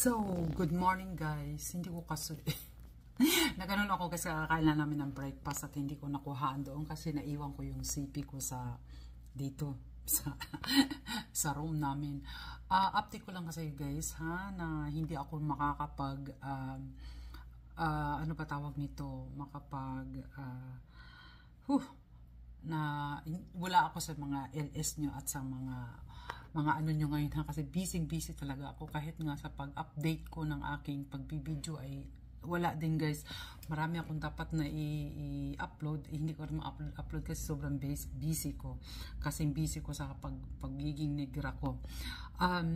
So, good morning guys. Hindi ko kasi naganoon ako kasi kakain na namin ng breakfast at hindi ko nakuhaan doon kasi naiwan ko yung CP ko sa dito sa room namin. Update ko lang kasi guys na hindi ako makakapag ano ba tawag nito, na wala ako sa mga LS nyo at sa mga ano nyo ngayon kasi busy talaga ako kahit nga sa pag-update ko ng aking pagbibideo ay wala din guys. Marami akong dapat na i-upload, hindi ko rin ma-upload kasi sobrang busy ko. Kasing busy ko sa pagiging negra ko.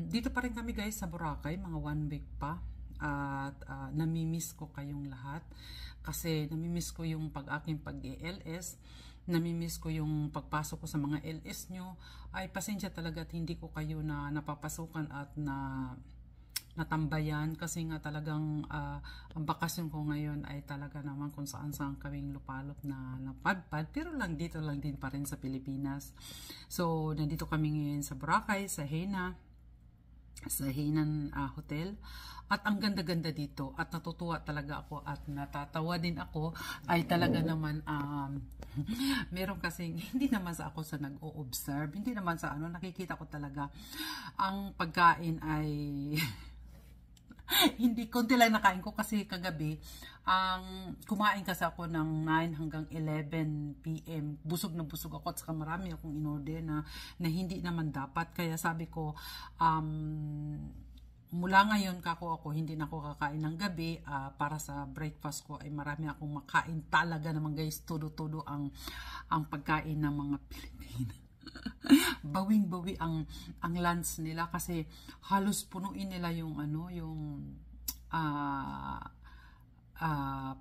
Dito pa rin kami guys sa Boracay, mga 1 week pa. At namimiss ko kayong lahat kasi namimiss ko yung aking pag-LS, namimiss ko yung pagpasok ko sa mga LS nyo. Ay pasensya talaga at hindi ko kayo na napapasukan at natambayan kasi nga talagang ang bakasyon ko ngayon ay talaga naman kung saan kaming lupalop na napadpad, pero lang dito lang din pa rin sa Pilipinas. So nandito kami ngayon sa Boracay, sa Hainan Hotel. At ang ganda-ganda dito at natutuwa talaga ako at natatawa din ako ay talaga naman meron kasing hindi naman sa ako sa nag-o-observe, hindi naman sa ano, nakikita ko talaga ang pagkain ay hindi, konti lang nakain ko kasi kagabi kumain kasi ako ng 9 hanggang 11 PM. Busog na busog ako at saka marami akong inorder na hindi naman dapat. Kaya sabi ko, mula ngayon ako hindi na ako kakain ng gabi. Para sa breakfast ko ay marami akong makain talaga naman guys. Todo ang pagkain ng mga Pilipino. Bawing-bawi ang lunch nila kasi halos punuin nila yung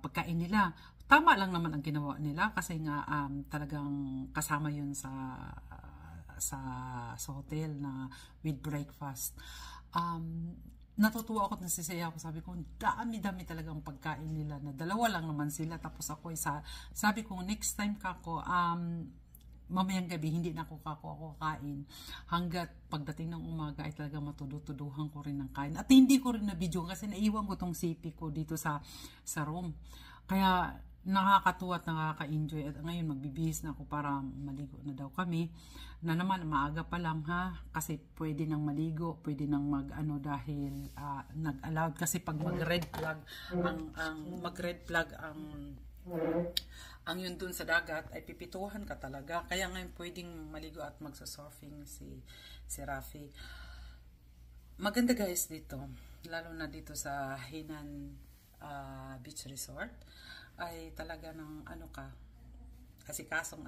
pagkain nila. Tama lang naman ang ginawa nila kasi nga talagang kasama yun sa hotel na with breakfast. Natutuwa ako at nasisaya ako, sabi ko dami-dami talagang pagkain nila na dalawa lang naman sila tapos ako sabi ko next time kako mamayang gabi hindi na ako kakain hanggat pagdating ng umaga ay talaga matuduhan ko rin ng kain at hindi ko rin na video kasi naiwan ko tong CP ko dito sa room, kaya nakakatuwa at nakaka-enjoy. At ngayon magbibihis na ako para maligo na daw kami na naman maaga pa lang kasi pwede nang maligo, pwede nang dahil nag-allowed kasi pag mag-red flag ang yun dun sa dagat ay pipituhan ka talaga. Kaya ngayon pwedeng maligo at magsasurfing si Rafi. Maganda guys dito, lalo na dito sa Hainan Beach Resort ay talaga ng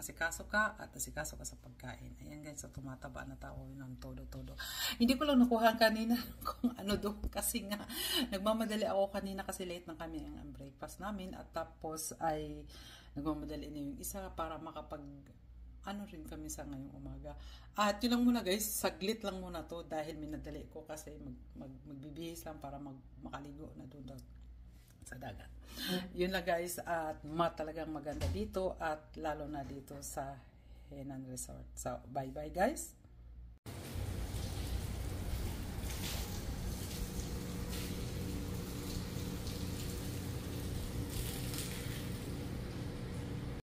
asikaso ka at asikaso ka sa pagkain. Ayan guys, so tumataba na tao ng todo. Hindi ko lang nakuha kanina kung ano doon kasi nga nagmamadali ako kanina kasi late na kami ang breakfast namin at tapos ay nagmamadali na yung isa para makapag rin kami sa ngayong umaga. At yun lang muna guys, saglit lang muna to dahil minadali ko kasi magbibihis lang para makaligo na doon sa dagat. Yun lang guys, at talagang maganda dito at lalo na dito sa Hainan Resort. So bye bye guys.